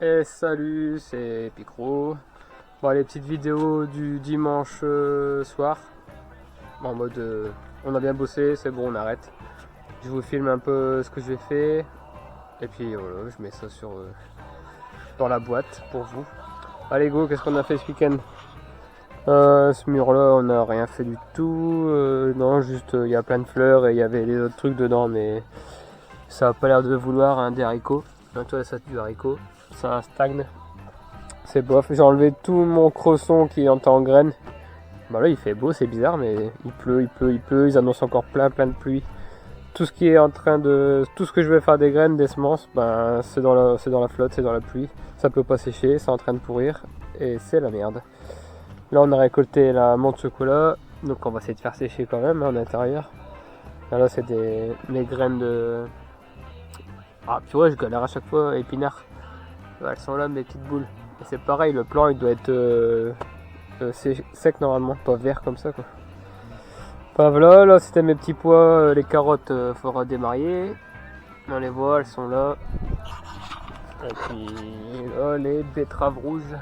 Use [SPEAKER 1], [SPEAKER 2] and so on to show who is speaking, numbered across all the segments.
[SPEAKER 1] Et salut, c'est Picro. Bon, les petites vidéos du dimanche soir. En mode on a bien bossé, c'est bon, on arrête. Je vous filme un peu ce que j'ai fait. Et puis voilà, je mets ça dans la boîte pour vous. Allez go, qu'est-ce qu'on a fait ce week-end? Ce mur là on n'a rien fait du tout. Non, juste il y a plein de fleurs et il y avait des autres trucs dedans, mais ça a pas l'air de vouloir, hein, des haricots. Toi ça du haricot, ça stagne. C'est bof, j'ai enlevé tout mon cresson qui est en graines. Bah là il fait beau, c'est bizarre, mais il pleut, ils annoncent encore plein de pluie. Tout ce qui est en train de... Tout ce que je vais faire des graines, des semences, ben c'est dans la flotte, c'est dans la pluie. Ça peut pas sécher, c'est en train de pourrir, et c'est la merde. Là on a récolté la menthe chocolat, donc on va essayer de faire sécher quand même, hein, en intérieur. Là c'est mes graines de... Ah puis ouais, je galère à chaque fois, épinards. Elles sont là mes petites boules. Et c'est pareil, le plan il doit être sec normalement, pas vert comme ça quoi. Enfin voilà, là c'était mes petits pois, les carottes, faudra démarrer. On les voit, elles sont là. Et puis là les betteraves rouges,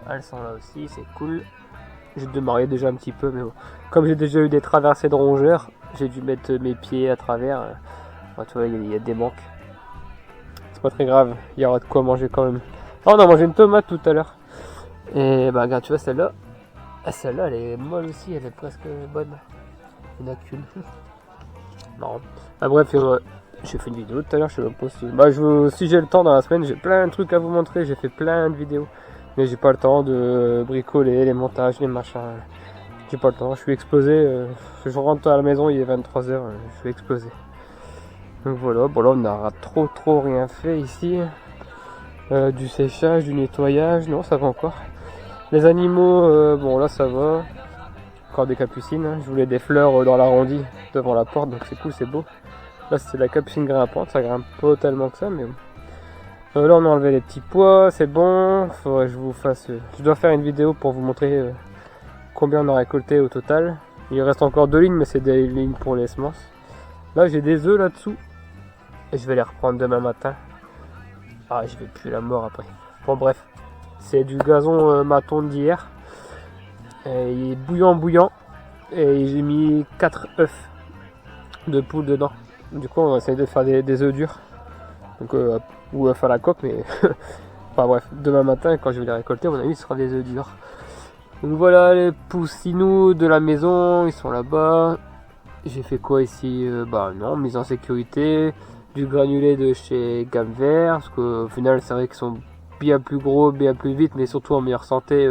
[SPEAKER 1] elles sont là aussi, c'est cool. J'ai démarré déjà un petit peu, mais bon. Comme j'ai déjà eu des traversées de rongeurs, j'ai dû mettre mes pieds à travers. Tu vois, il y a des manques. C'est pas très grave, il y aura de quoi manger quand même. Oh, on a mangé une tomate tout à l'heure. Et bah regarde, tu vois celle-là. Celle-là elle est molle aussi, elle est presque bonne. Il n'y en a qu'une. Non. Ah bref, j'ai fait une vidéo tout à l'heure, je sais même pas si... Bah si j'ai le temps dans la semaine, j'ai plein de trucs à vous montrer, j'ai fait plein de vidéos. Mais j'ai pas le temps de bricoler, les montages, les machins. J'ai pas le temps, je suis explosé. Je rentre à la maison, il est 23h, je suis explosé. Donc voilà, bon là on n'a trop rien fait ici. Du séchage, du nettoyage, non ça va encore. Les animaux, bon là ça va. Encore des capucines, hein. Je voulais des fleurs dans l'arrondi devant la porte, donc c'est cool, c'est beau. Là c'est la capucine grimpante, ça grimpe pas tellement que ça, mais bon. Là on a enlevé les petits pois, c'est bon. Faudrait que je vous fasse... je dois faire une vidéo pour vous montrer combien on a récolté au total. Il reste encore 2 lignes, mais c'est des lignes pour les semences. Là j'ai des œufs là-dessous. Et je vais les reprendre demain matin. Ah, je vais plus la mort après. Bon bref, c'est du gazon maton d'hier. Il est bouillant. Et j'ai mis 4 œufs de poule dedans. Du coup on va essayer de faire des œufs durs. Donc, ou œufs à la coque, mais... enfin bref, demain matin quand je vais les récolter, à mon avis ce sera des œufs durs. Donc voilà, les poussinous de la maison, ils sont là-bas. J'ai fait quoi ici? Bah non, mise en sécurité. Du granulé de chez Gamme Vert, parce qu'au final c'est vrai qu'ils sont bien plus gros, bien plus vite, mais surtout en meilleure santé.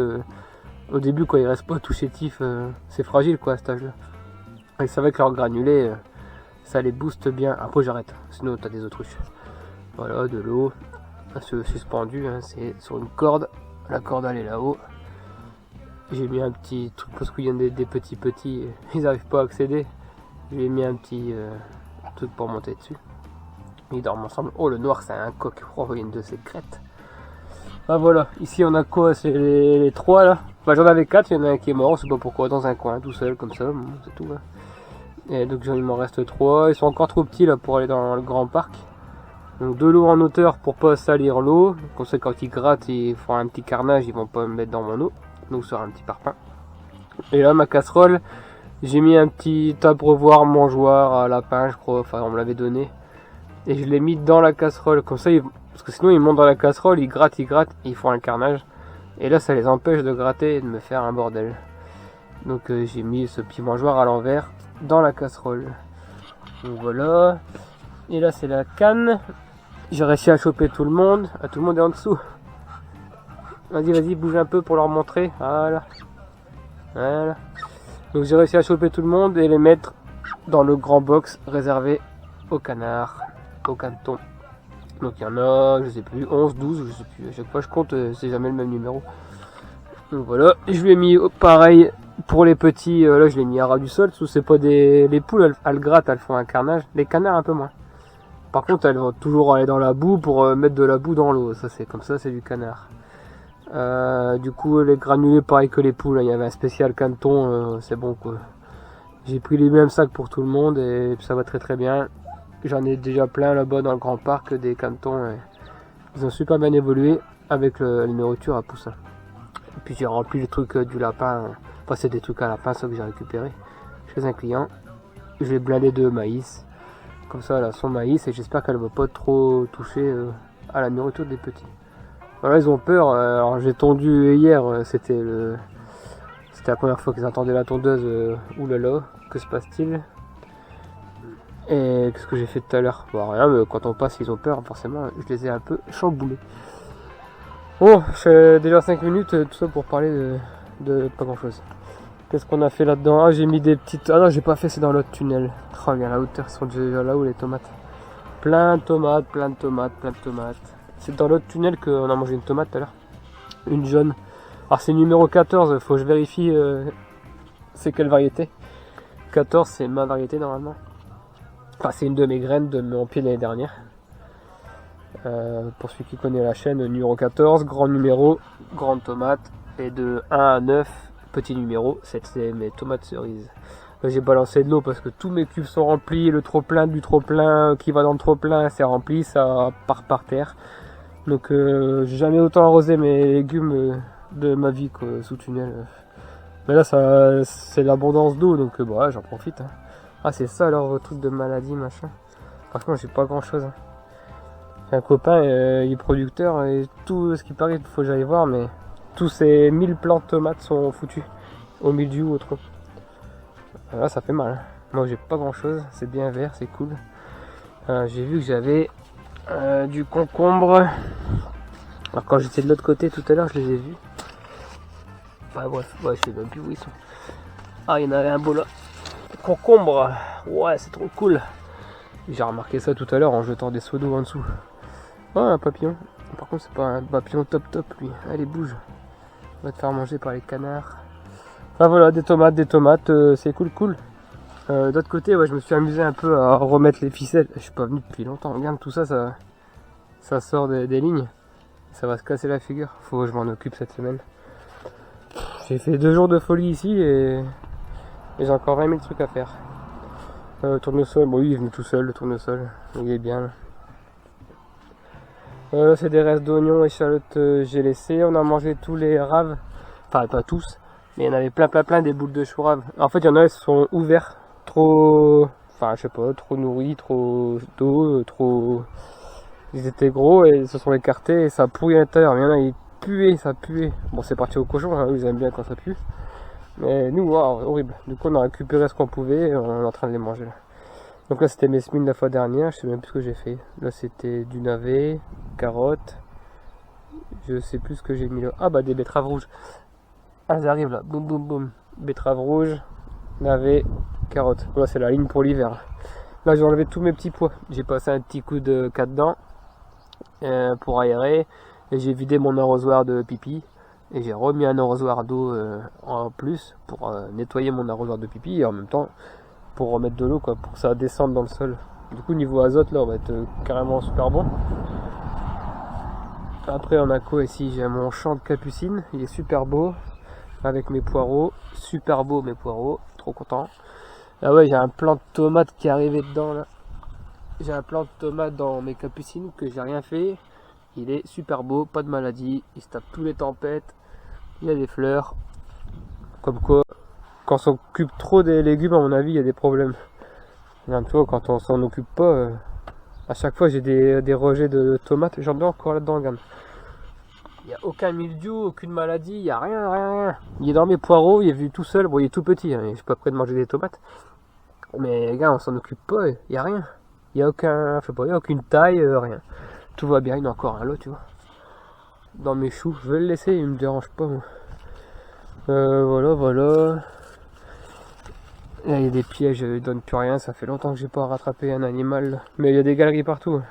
[SPEAKER 1] Au début quand ils restent pas tout chétifs, c'est fragile quoi à cet âge là. Et c'est vrai que leur granulé, ça les booste bien. Après j'arrête, sinon t'as des autruches. Voilà, de l'eau, suspendu, hein, c'est sur une corde, la corde elle est là-haut. J'ai mis un petit truc parce qu'il y a des petits, ils n'arrivent pas à accéder. J'ai mis un petit truc pour monter dessus. Ils dorment ensemble. Oh le noir c'est un coq. Oh une de ces crêtes. Ah voilà. Ici on a quoi? C'est les 3 là. Bah j'en avais 4. Il y en a un qui est mort. On sait pas pourquoi. Dans un coin tout seul comme ça. Bon, c'est tout là. Et donc il m'en reste 3. Ils sont encore trop petits là pour aller dans le grand parc. Donc de l'eau en hauteur pour pas salir l'eau. Comme ça quand ils grattent ils font un petit carnage. Ils vont pas me mettre dans mon eau. Donc ça sera un petit parpaing. Et là ma casserole. J'ai mis un petit abreuvoir mangeoire à lapin je crois. Enfin on me l'avait donné. Et je l'ai mis dans la casserole, comme ça, parce que sinon ils montent dans la casserole, ils grattent, et ils font un carnage. Et là ça les empêche de gratter et de me faire un bordel. Donc j'ai mis ce petit mangeoire à l'envers dans la casserole. Donc voilà. Et là c'est la canne. J'ai réussi à choper tout le monde. Ah, tout le monde est en dessous. Vas-y, bouge un peu pour leur montrer. Voilà. Donc j'ai réussi à choper tout le monde et les mettre dans le grand box réservé aux canards. Au canton. Donc il y en a, je sais plus, 11, 12, je sais plus. À chaque fois je compte, c'est jamais le même numéro. Donc voilà, je lui ai mis pareil pour les petits, là je l'ai mis à ras du sol, parce que c'est pas des... Les poules elles grattent, elles font un carnage. Les canards un peu moins. Par contre elles vont toujours aller dans la boue pour mettre de la boue dans l'eau. Ça c'est comme ça, c'est du canard. Du coup les granulés pareil que les poules, il y avait un spécial canton, c'est bon quoi. J'ai pris les mêmes sacs pour tout le monde et ça va très bien. J'en ai déjà plein là-bas dans le grand parc, des cantons Ils ont super bien évolué avec la nourriture à poussin. Et puis j'ai rempli les trucs du lapin. Enfin c'est des trucs à lapin, ça que j'ai récupéré chez un client. Je l'ai blindé de maïs. Comme ça elle a son maïs et j'espère qu'elle ne va pas trop toucher à la nourriture des petits. Voilà, ils ont peur. Alors j'ai tondu hier, c'était la première fois qu'ils entendaient la tondeuse. Oulala, que se passe-t-il? Et qu'est-ce que j'ai fait tout à l'heure? Bon, rien, mais quand on passe, ils ont peur, forcément, je les ai un peu chamboulés. Bon, j'ai déjà 5 minutes, tout ça pour parler de pas grand chose. Qu'est-ce qu'on a fait là-dedans? Ah, j'ai mis des petites. Ah non, j'ai pas fait, c'est dans l'autre tunnel. Oh, regarde la hauteur, ils sont déjà là où les tomates. Plein de tomates, plein de tomates, plein de tomates. C'est dans l'autre tunnel qu'on a mangé une tomate tout à l'heure. Une jaune. Alors, c'est numéro 14, faut que je vérifie c'est quelle variété. 14, c'est ma variété normalement. Enfin, c'est une de mes graines de mon pied l'année dernière. Pour celui qui connaît la chaîne, numéro 14, grand numéro, grande tomate. Et de 1 à 9, petit numéro, c'est mes tomates cerises. Là, j'ai balancé de l'eau parce que tous mes cubes sont remplis. Le trop-plein du trop-plein qui va dans le trop-plein, c'est rempli, ça part par terre. Donc, j'ai jamais autant arrosé mes légumes de ma vie quoi, sous tunnel. Mais là, c'est l'abondance d'eau, donc bah, j'en profite. Hein. Ah, c'est ça alors, vos trucs de maladie, machin. Franchement, j'ai pas grand chose. Hein. J'ai un copain, il est producteur, et tout ce qui paraît, il faut que j'aille voir, mais tous ces 1000 plants de tomates sont foutus au milieu ou trop. Là, ça fait mal. Hein. Moi, j'ai pas grand chose, c'est bien vert, c'est cool. J'ai vu que j'avais du concombre. Alors, quand j'étais de l'autre côté tout à l'heure, je les ai vus. Enfin, bref, ouais, je sais même plus où ils sont. Ah, il y en avait un beau là. Concombre, ouais, c'est trop cool. J'ai remarqué ça tout à l'heure en jetant des seaux d'eau en dessous. Oh, un papillon. Par contre, c'est pas un papillon top lui. Allez, bouge. On va te faire manger par les canards. Enfin voilà, des tomates, c'est cool. D'autre côté, ouais, je me suis amusé un peu à remettre les ficelles. Je suis pas venu depuis longtemps. Regarde, tout ça, ça sort des lignes. Ça va se casser la figure. Faut que je m'en occupe cette semaine. J'ai fait 2 jours de folie ici et j'ai encore 20 000 trucs à faire. Tournesol, bon, oui, il est venu tout seul, le tournesol. Il est bien. Là, c'est des restes d'oignons, échalotes, j'ai laissé. On a mangé tous les raves. Enfin, pas tous. Mais il y en avait plein des boules de chou rave. En fait, il y en a qui sont ouverts. Trop. Enfin, je sais pas, trop nourris, trop d'eau, trop. Ils étaient gros et ils se sont écartés et ça pourrit à l'intérieur. Il y en a, ils puaient, ça puait. Bon, c'est parti au cochon, hein, ils aiment bien quand ça pue. Mais nous, wow, horrible. Du coup, on a récupéré ce qu'on pouvait et on est en train de les manger là. Donc là, c'était mes semis de la fois dernière. Je sais même plus ce que j'ai fait. Là, c'était du navet, carottes. Je sais plus ce que j'ai mis là. Ah, bah, des betteraves rouges. Ah, ça arrive là. Boum, boum, boum. Betteraves rouges, navet, carottes. Là, c'est la ligne pour l'hiver. Là, j'ai enlevé tous mes petits pois. J'ai passé un petit coup de 4 dents pour aérer. Et j'ai vidé mon arrosoir de pipi. Et j'ai remis un arrosoir d'eau en plus pour nettoyer mon arrosoir de pipi. Et en même temps, pour remettre de l'eau, quoi, pour que ça descende dans le sol. Du coup, niveau azote, là, on va être carrément super bon. Après, en quoi ici, j'ai mon champ de capucine. Il est super beau. Avec mes poireaux. Super beau, mes poireaux. Trop content. Ah ouais, j'ai un plant de tomates qui est arrivé dedans, là. J'ai un plant de tomates dans mes capucines que j'ai rien fait. Il est super beau, pas de maladie. Il se tape tous les tempêtes. Il y a des fleurs. Comme quoi, quand on s'occupe trop des légumes, à mon avis, il y a des problèmes. Même toi, quand on s'en occupe pas, à chaque fois j'ai des rejets de tomates. J'en ai encore là-dedans, regarde. Il n'y a aucun mildiou, aucune maladie, il n'y a rien. Il est dans mes poireaux, il est vu tout seul. Bon, il est tout petit, hein, je suis pas prêt de manger des tomates. Mais les gars, on s'en occupe pas, il n'y a rien. Il n'y a aucun, je sais pas, il n'y a aucune taille, rien. Tout va bien, il y en a encore un lot, tu vois. Dans mes choux, je vais le laisser, il me dérange pas. Moi. Voilà. Là, il y a des pièges, ils donnent plus rien, ça fait longtemps que j'ai pas rattrapé un animal. Mais il y a des galeries partout.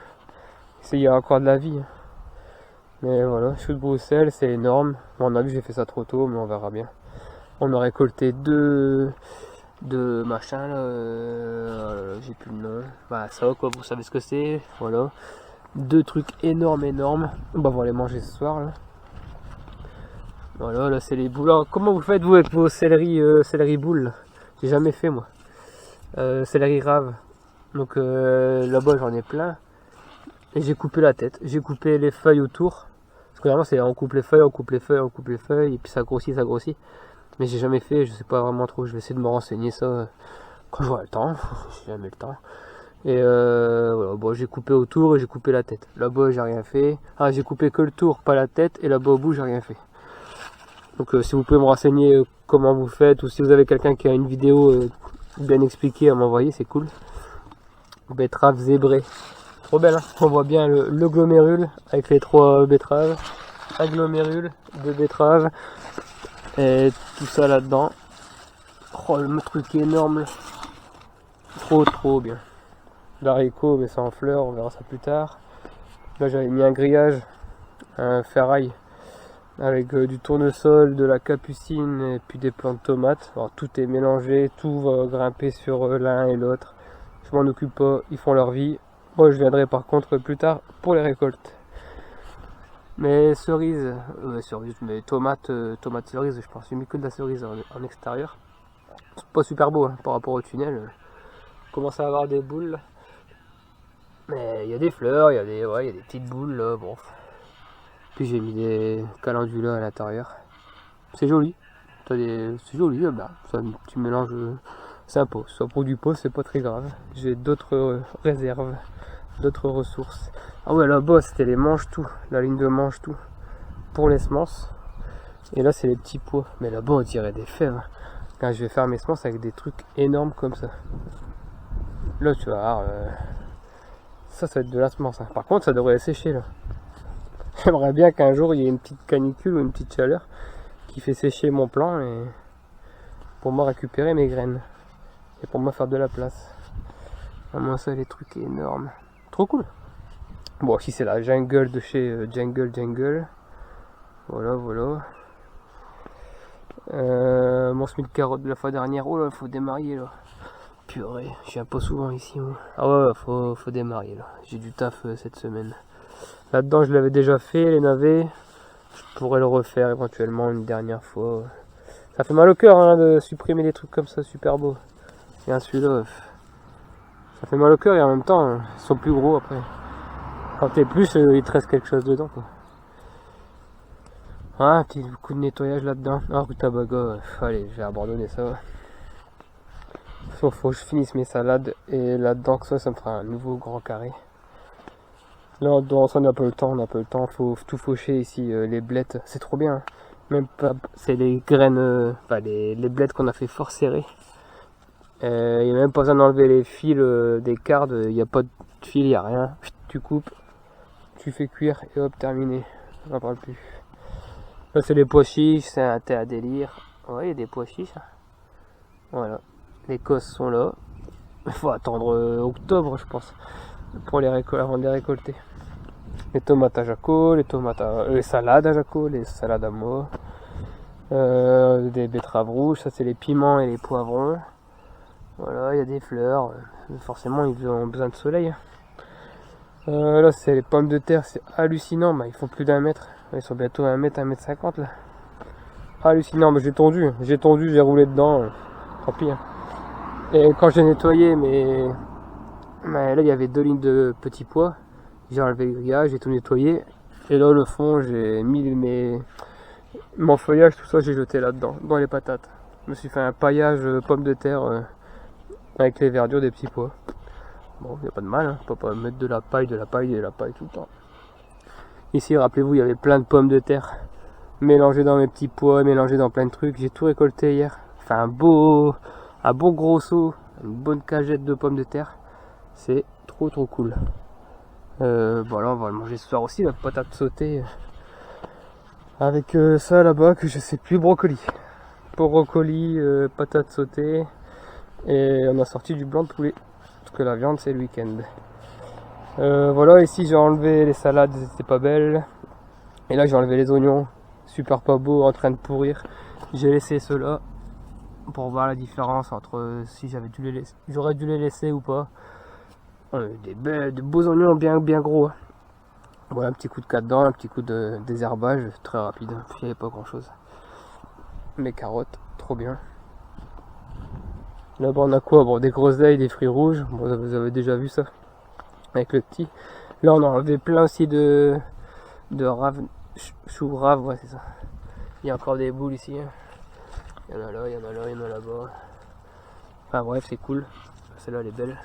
[SPEAKER 1] Il y a encore de la vie. Mais voilà, chou de Bruxelles, c'est énorme. Bon, on a vu, j'ai fait ça trop tôt, mais on verra bien. On a récolté deux machins là, j'ai plus le nom. Bah ça quoi, vous savez ce que c'est. Voilà. 2 trucs énormes. On va voir les manger ce soir là. Voilà, là c'est les boules. Alors, comment vous faites vous avec vos céleri boules? J'ai jamais fait moi. Céleri rave. Donc là-bas j'en ai plein. Et j'ai coupé la tête, j'ai coupé les feuilles autour. Parce que vraiment c'est on coupe les feuilles, on coupe les feuilles, on coupe les feuilles, et puis ça grossit, ça grossit. Mais j'ai jamais fait, je sais pas vraiment trop, je vais essayer de me renseigner ça quand j'aurai le temps, j'ai jamais le temps. Et voilà, bon, j'ai coupé autour et j'ai coupé la tête. Là-bas j'ai rien fait. Ah, j'ai coupé que le tour, pas la tête, et là-bas au bout j'ai rien fait. Donc si vous pouvez me renseigner comment vous faites, ou si vous avez quelqu'un qui a une vidéo bien expliquée à m'envoyer, c'est cool. Betterave zébrée. Trop belle, hein. On voit bien le glomérule avec les 3 betteraves. Un glomérule, 2 betteraves. Et tout ça là-dedans. Oh, le truc est énorme là. Trop bien. L'haricot, mais ça en fleurs, on verra ça plus tard. Là j'avais mis un grillage, un ferraille avec du tournesol, de la capucine et puis des plants de tomates. Alors, tout est mélangé, tout va grimper sur l'un et l'autre. Je m'en occupe pas, ils font leur vie. Moi je viendrai par contre plus tard pour les récoltes. Mais cerises, mais tomates cerises, je pense, j'ai mis que de la cerise en extérieur. C'est pas super beau hein, par rapport au tunnel. Commence à avoir des boules. Mais il y a des fleurs, il y a des petites boules là, bon. Puis j'ai mis des calendulas à l'intérieur. C'est joli. C'est joli, bah, ça, tu mélanges sympa. Si ça produit pas, c'est pas très grave. J'ai d'autres réserves, d'autres ressources. Ah ouais, là-bas c'était les mange-tout, la ligne de mange-tout pour les semences. Et là c'est les petits pois. Mais là-bas on dirait des fèves. Quand je vais faire mes semences avec des trucs énormes comme ça. Là tu vas voir, ça va être de la semence. Hein. Par contre ça devrait sécher là. J'aimerais bien qu'un jour il y ait une petite canicule ou une petite chaleur qui fait sécher mon plant et pour moi récupérer mes graines et pour moi faire de la place. Vraiment ça les trucs énormes. Trop cool. Bon, si c'est la jungle de chez Jungle. Voilà. Mon semis de carottes de la fois dernière. Oh là, faut démarrer là. Purée, je viens pas souvent ici. Moi. Ah ouais, faut démarrer là. J'ai du taf cette semaine. Là-dedans, je l'avais déjà fait, les navets. Je pourrais le refaire éventuellement une dernière fois. Ça fait mal au cœur hein, de supprimer des trucs comme ça, super beaux. Tiens, celui-là, ça fait mal au cœur et en même temps, ils sont plus gros après. Quand t'es plus, il te reste quelque chose dedans. Quoi. Ah, un petit coup de nettoyage là-dedans. Ah, rutabaga, allez, j'ai abandonné ça. Sauf faut que je finisse mes salades et là-dedans, que ça me fera un nouveau grand carré. Là, on n'a pas le temps, faut tout faucher ici, les blettes, c'est trop bien. Hein. Même pas, c'est les graines, enfin les blettes qu'on a fait fort serrées. Il n'y a même pas besoin d'enlever les fils des cardes, il n'y a pas de fil, il n'y a rien. Tu coupes, tu fais cuire et hop, terminé. On n'en parle plus. Là, c'est les pois chiches, c'est un thé à délire. Ouais, il y a des pois chiches. Voilà, les cosses sont là. Il faut attendre octobre, je pense, pour les avant de les récolter. Les tomates à Jaco, les salades à Jaco, les salades à moi. Des betteraves rouges, ça c'est les piments et les poivrons. Voilà, il y a des fleurs. Forcément, ils ont besoin de soleil. Là, c'est les pommes de terre, c'est hallucinant. Bah, ils font plus d'1 mètre. Ils sont bientôt à 1 mètre, 1,50 m là. Hallucinant, mais j'ai tondu, j'ai roulé dedans. Tant pis. Hein. Et quand j'ai nettoyé, mais là, il y avait 2 lignes de petits pois. J'ai enlevé le grillage, j'ai tout nettoyé. Et là, le fond, j'ai mis mon feuillage, tout ça, j'ai jeté là-dedans, dans les patates. Je me suis fait un paillage pommes de terre avec les verdures des petits pois. Bon, il n'y a pas de mal, hein. On peut pas mettre de la paille tout le temps. Ici, rappelez-vous, il y avait plein de pommes de terre mélangées dans mes petits pois, mélangées dans plein de trucs. J'ai tout récolté hier. Enfin, un bon gros seau, une bonne cagette de pommes de terre. C'est trop cool. Voilà, on va le manger ce soir aussi, la patate sautée. Avec ça là-bas, que je sais plus, brocoli. Brocoli, patate sautée. Et on a sorti du blanc de poulet. Parce que la viande, c'est le week-end. Voilà, ici j'ai enlevé les salades, elles étaient pas belles. Et là j'ai enlevé les oignons, super pas beaux, en train de pourrir. J'ai laissé ceux-là pour voir la différence entre si j'aurais dû les laisser ou pas. De beaux oignons bien gros. Hein. Voilà, un petit coup de cadran, un petit coup de désherbage, très rapide. Il n'y avait pas grand chose. Mes carottes, trop bien. Là-bas on a quoi? Bon, des groseilles, des fruits rouges. Bon, vous avez déjà vu ça avec le petit. Là on a enlevé plein aussi de rave, chou rave, ouais c'est ça. Il y a encore des boules ici, hein. Il y en a là, il y en a là, il y en a là-bas. Enfin bref, c'est cool. Celle-là elle est belle.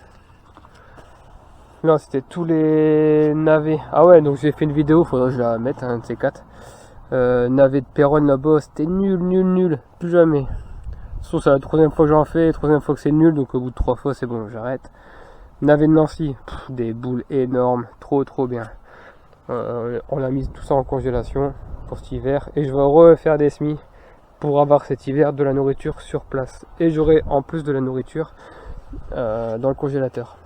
[SPEAKER 1] Non, c'était tous les navets. Ah ouais, donc j'ai fait une vidéo, faudrait que je la mette, un de ces quatre. Navet de Péronne là-bas, c'était nul, plus jamais. Sauf c'est la troisième fois que j'en fais, troisième fois que c'est nul, donc au bout de 3 fois c'est bon, j'arrête. Navet de Nancy, des boules énormes, trop bien. On a mis tout ça en congélation pour cet hiver, et je vais refaire des semis pour avoir cet hiver de la nourriture sur place. Et j'aurai en plus de la nourriture dans le congélateur.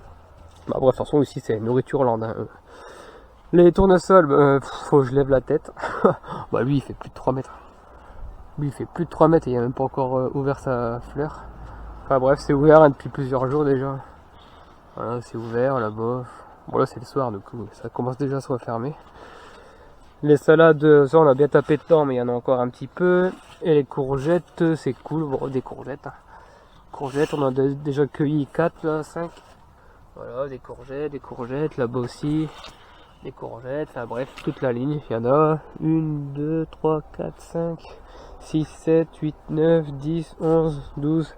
[SPEAKER 1] Bah bref, de toute façon ici c'est nourriture land, hein. Les tournesols, faut que je lève la tête. Bah lui il fait plus de 3 mètres. Lui il fait plus de 3 mètres et il a même pas encore ouvert sa fleur. Enfin bref, c'est ouvert hein, depuis plusieurs jours déjà. Voilà, c'est ouvert là-bas. Bon là c'est le soir, du coup ça commence déjà à se refermer. Les salades, ça on a bien tapé dedans, mais il y en a encore un petit peu. Et les courgettes, c'est cool, bon, des courgettes. Courgettes, on en a déjà cueilli 4 là, 5. Voilà, des courgettes, là-bas aussi. Des courgettes, enfin bref, toute la ligne. Il y en a 1, 2, 3, 4, 5, 6, 7, 8, 9, 10, 11, 12,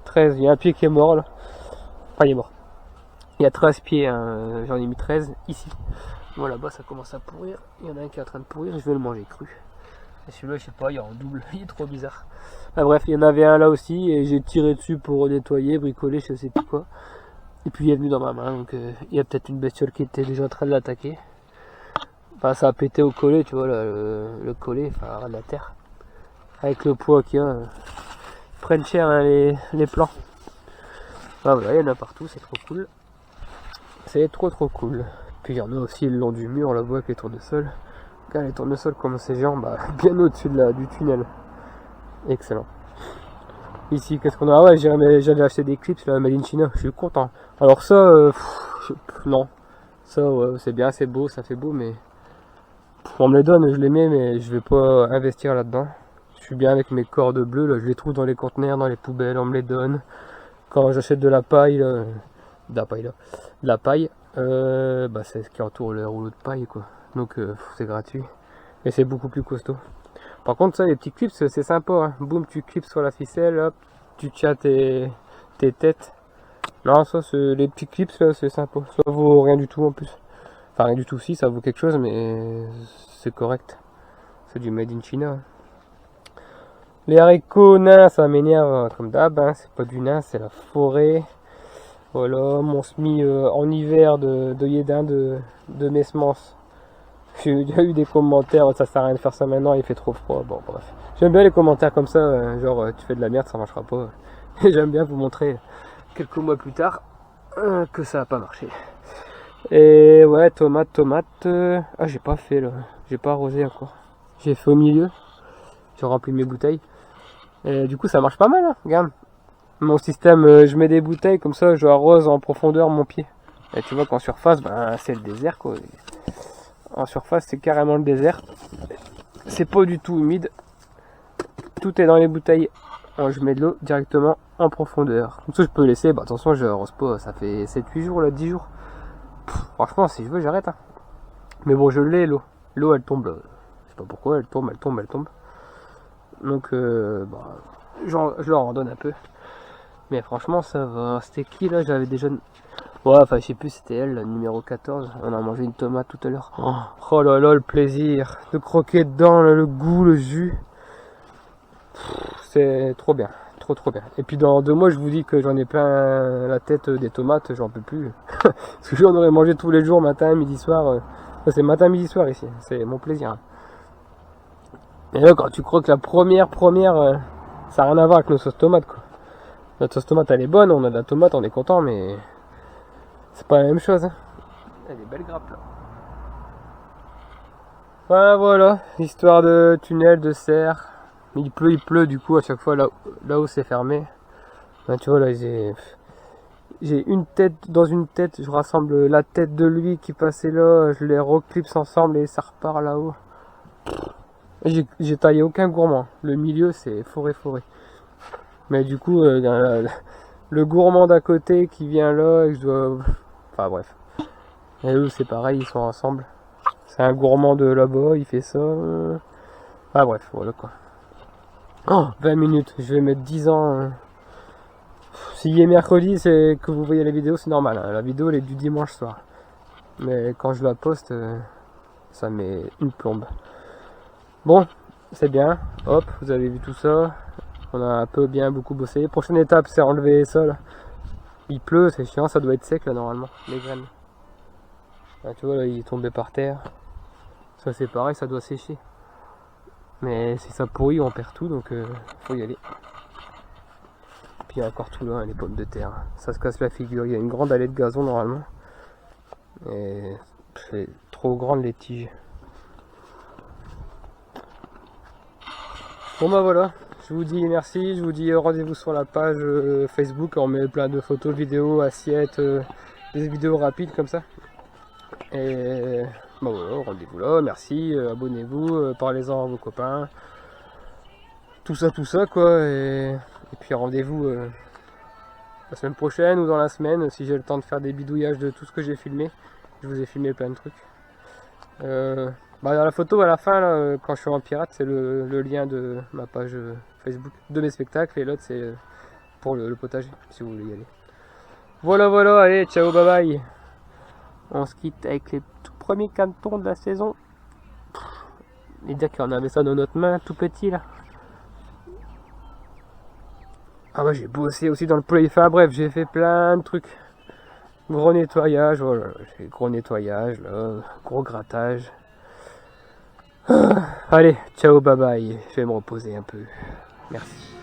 [SPEAKER 1] 13. Il y a un pied qui est mort là. Enfin, il est mort. Il y a 13 pieds, hein. J'en ai mis 13 ici. Bon, là-bas, ça commence à pourrir. Il y en a un qui est en train de pourrir, je vais le manger cru. Et celui-là, je sais pas, il est en double, il est trop bizarre. Enfin, bref, il y en avait un là aussi, et j'ai tiré dessus pour nettoyer, bricoler, je sais plus quoi. Et puis il est venu dans ma main, donc il y a peut-être une bestiole qui était déjà en train de l'attaquer. Enfin, ça a pété au collet, tu vois, là, le collet, enfin, la terre. Avec le poids qu'il y a, prennent cher hein, les plants. Ah voilà, il y en a partout, c'est trop cool. C'est trop cool. Puis il y en a aussi le long du mur là-bas avec les tournesols. Regarde les tournesols comme c'est géant, bah, bien au-dessus du tunnel. Excellent. Ici, qu'est-ce qu'on a? Ah ouais, j'avais acheté des clips là, Made in China, je suis content. Alors ça, non. Ça, ouais, c'est bien, c'est beau, ça fait beau, mais on me les donne, je les mets, mais je vais pas investir là-dedans. Je suis bien avec mes cordes bleues, là, je les trouve dans les conteneurs, dans les poubelles, on me les donne. Quand j'achète de la paille, là, de la paille, bah c'est ce qui entoure le rouleau de paille, quoi. Donc c'est gratuit, et c'est beaucoup plus costaud. Par contre, ça, les petits clips, c'est sympa, hein. Boum, tu clips sur la ficelle, hop, tu tiens tes têtes. Non, ça, les petits clips, là, c'est sympa. Ça vaut rien du tout en plus. Enfin, rien du tout, si, ça vaut quelque chose, mais c'est correct. C'est du made in China. Les haricots nains, ça m'énerve comme d'hab, hein. C'est pas du nain, c'est la forêt. Voilà, mon semis en hiver de yédin de mes semences. J'ai déjà eu des commentaires, ça sert à rien de faire ça maintenant, il fait trop froid. Bon, bref. J'aime bien les commentaires comme ça, genre tu fais de la merde, ça marchera pas. Et j'aime bien vous montrer quelques mois plus tard que ça a pas marché. Et ouais, tomate. Ah, j'ai pas fait là, j'ai pas arrosé encore. J'ai fait au milieu, j'ai rempli mes bouteilles. Et du coup, ça marche pas mal, hein. Regarde. Mon système, je mets des bouteilles comme ça, je arrose en profondeur mon pied. Et tu vois qu'en surface, ben, c'est le désert quoi. En surface, c'est carrément le désert. C'est pas du tout humide. Tout est dans les bouteilles. Je mets de l'eau directement en profondeur. Comme ça, je peux laisser. Bah, attention, je arrose pas. Ça fait 7-8 jours, là, 10 jours. Franchement, si je veux, j'arrête. Hein. Mais bon, je l'ai, l'eau. L'eau, elle tombe. Je sais pas pourquoi, elle tombe. Donc, bah, je leur en donne un peu. Mais franchement, ça va. C'était qui, là? J'avais déjà... Ouais, enfin, je sais plus, c'était elle, la numéro 14. On a mangé une tomate tout à l'heure. Oh là là, le plaisir de croquer dedans, là, le goût, le jus. C'est trop bien, trop bien. Et puis dans 2 mois, je vous dis que j'en ai plein la tête des tomates, j'en peux plus. Parce que j'en aurais mangé tous les jours, matin, midi, soir. C'est matin, midi, soir ici. C'est mon plaisir. Et là, quand tu croques la première, ça n'a rien à voir avec nos sauces tomates, quoi. Notre sauce tomate, elle est bonne, on a de la tomate, on est content, mais... c'est pas la même chose, hein. Il y a des belles grappes là. Voilà, histoire de tunnel, de serre. Il pleut du coup à chaque fois là où c'est fermé. Ben, tu vois là, j'ai une tête dans une tête, je rassemble la tête de lui qui passait là, je les reclipse ensemble et ça repart là-haut. J'ai taillé aucun gourmand. Le milieu c'est forêt. Mais du coup, le gourmand d'à côté qui vient là et que je dois... Enfin bref. Et eux c'est pareil, ils sont ensemble. C'est un gourmand de là-bas, il fait ça. Ah bref, voilà quoi. Oh, 20 minutes, je vais mettre 10 ans. S'il est mercredi, c'est que vous voyez la vidéo, c'est normal. Hein. La vidéo elle est du dimanche soir. Mais quand je la poste, ça met une plombe. Bon, c'est bien. Hop, vous avez vu tout ça. On a un peu bien beaucoup bossé. Prochaine étape, c'est enlever ça là. Il pleut, c'est chiant, ça doit être sec là normalement, les graines. Là, tu vois, là, il est tombé par terre. Ça c'est pareil, ça doit sécher. Mais si ça pourrit, on perd tout, donc faut y aller. Puis il y a encore tout loin, les pommes de terre. Ça se casse la figure. Il y a une grande allée de gazon normalement. Et c'est trop grande les tiges. Bon bah voilà, je vous dis merci, je vous dis rendez-vous sur la page Facebook, on met plein de photos, vidéos, assiettes, des vidéos rapides comme ça. Et bah voilà, rendez-vous là, merci, abonnez-vous, parlez-en à vos copains. Tout ça quoi, et puis rendez-vous la semaine prochaine ou dans la semaine, si j'ai le temps de faire des bidouillages de tout ce que j'ai filmé. Je vous ai filmé plein de trucs. Dans la photo à la fin, là, quand je suis en pirate, c'est le lien de ma page Facebook de mes spectacles, et l'autre c'est pour le potager, si vous voulez y aller. Voilà, allez, ciao, bye bye. On se quitte avec les tout premiers cantons de la saison. Et dire qu'on avait ça dans notre main, tout petit là. Ah ouais, j'ai bossé aussi dans le play. Enfin bref, j'ai fait plein de trucs. Gros nettoyage, voilà, gros nettoyage là, gros grattage. Allez, ciao, bye bye, je vais me reposer un peu. Merci.